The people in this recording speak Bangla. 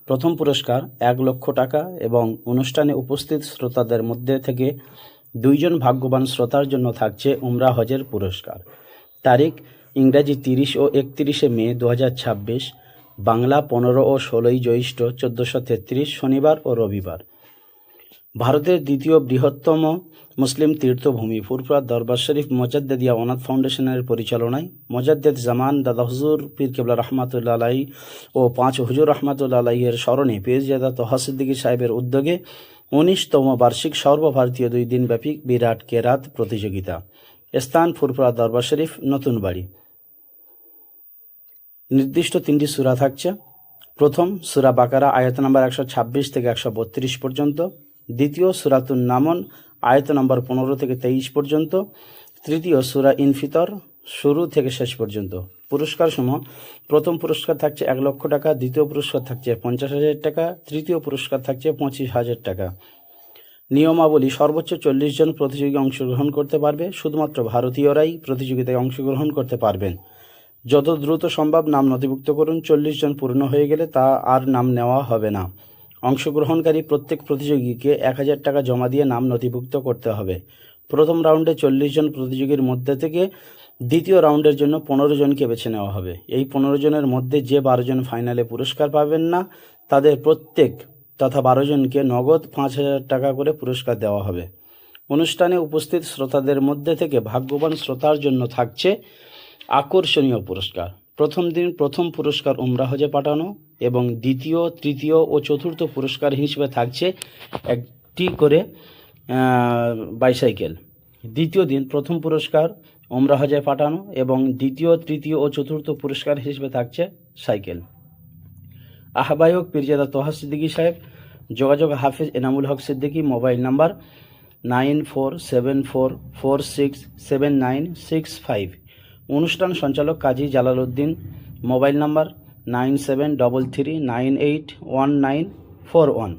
প্রথম পুরস্কার 1,00,000 টাকা এবং অনুষ্ঠানে উপস্থিত শ্রোতাদের মধ্যে থেকে 2 জন ভাগ্যবান শ্রোতার জন্য থাকছে উমরা হজের পুরস্কার। তারিখ ইংরাজি 30 ও 31শে মে 2026, বাংলা 15 ও 16ই জ্যৈষ্ঠ 1433 শনিবার ও রবিবার। ভারতের দ্বিতীয় বৃহত্তম মুসলিম তীর্থভূমি ফুরফুরা দরবার শরীফ মোজাদ্দেদিয়া অনাথ ফাউন্ডেশনের পরিচালনায় মোজাদ্দেদ জামান দাদা হুজুর পীর কেবলা রহমাতুল্লাহ আলাইহি ও 5 হুজুর রহমাতুল্লাহ আলাইহির স্মরণে পীরজাদা তোহা সিদ্দিকী সাহেবের উদ্যোগে 19তম বার্ষিক সর্বভারতীয় 2 দিনব্যাপী বিরাট কেরাত প্রতিযোগিতা। স্থান ফুরফুরা দরবার শরীফ, নতুন বাড়ি। নির্দিষ্ট 3টি সূরা থাকছে। প্রথম সূরা বাকারা আয়াত নম্বর 126 থেকে 132 পর্যন্ত। দ্বিতীয় সূরাতুন নামল আয়াত নম্বর 15 থেকে 23 পর্যন্ত। তৃতীয় সূরা ইনফিতর শুরু থেকে শেষ পর্যন্ত। পুরস্কার সমূহ: প্রথম পুরস্কার থাকছে 1,00,000 টাকা, দ্বিতীয় পুরস্কার থাকছে 50,000 টাকা, তৃতীয় পুরস্কার থাকছে 25,000 টাকা। নিয়মাবলী: সর্বোচ্চ 40 জন প্রতিযোগী অংশগ্রহণ করতে পারবে। শুধুমাত্র ভারতীয়রাই প্রতিযোগিতায় অংশগ্রহণ করতে পারবেন। যত দ্রুত সম্ভব নাম নথিভুক্ত করুন। 40 জন পূর্ণ হয়ে গেলে তা আর নাম নেওয়া হবে না। অংশগ্রহণকারী প্রত্যেক প্রতিযোগীকে 1,000 টাকা জমা দিয়ে নাম নথিভুক্ত করতে হবে। প্রথম রাউন্ডে 40 জন প্রতিযোগীর মধ্যে থেকে দ্বিতীয় রাউন্ডের জন্য 15 জনকে বেছে নেওয়া হবে। এই 15 জনের মধ্যে যে 12 জন ফাইনালে পুরস্কার পাবেন না, তাদের প্রত্যেক তথা 12 জনকে নগদ 5,000 টাকা করে পুরস্কার দেওয়া হবে। অনুষ্ঠানে উপস্থিত শ্রোতাদের মধ্যে থেকে ভাগ্যবান শ্রোতার জন্য থাকছে আকর্ষণীয় পুরস্কার। প্রথম দিন প্রথম পুরস্কার উমরা হজে পাঠানো এবং দ্বিতীয়, তৃতীয় ও চতুর্থ পুরস্কার হিসেবে থাকছে একটি করে বাইসাইকেল। দ্বিতীয় দিন প্রথম পুরস্কার উমরা হজে পাঠানো এবং দ্বিতীয়, তৃতীয় ও চতুর্থ পুরস্কার হিসেবে থাকছে সাইকেল। আহ্বায়ক পীরজাদা তোহা সিদ্দিকী সাহেব। যোগাযোগ হাফেজ এনামুল হক সিদ্দিকী। Mobile number 9474467965। অনুষ্ঠান সঞ্চালক কাজী জালাল উদ্দিন। Mobile number 9733981941।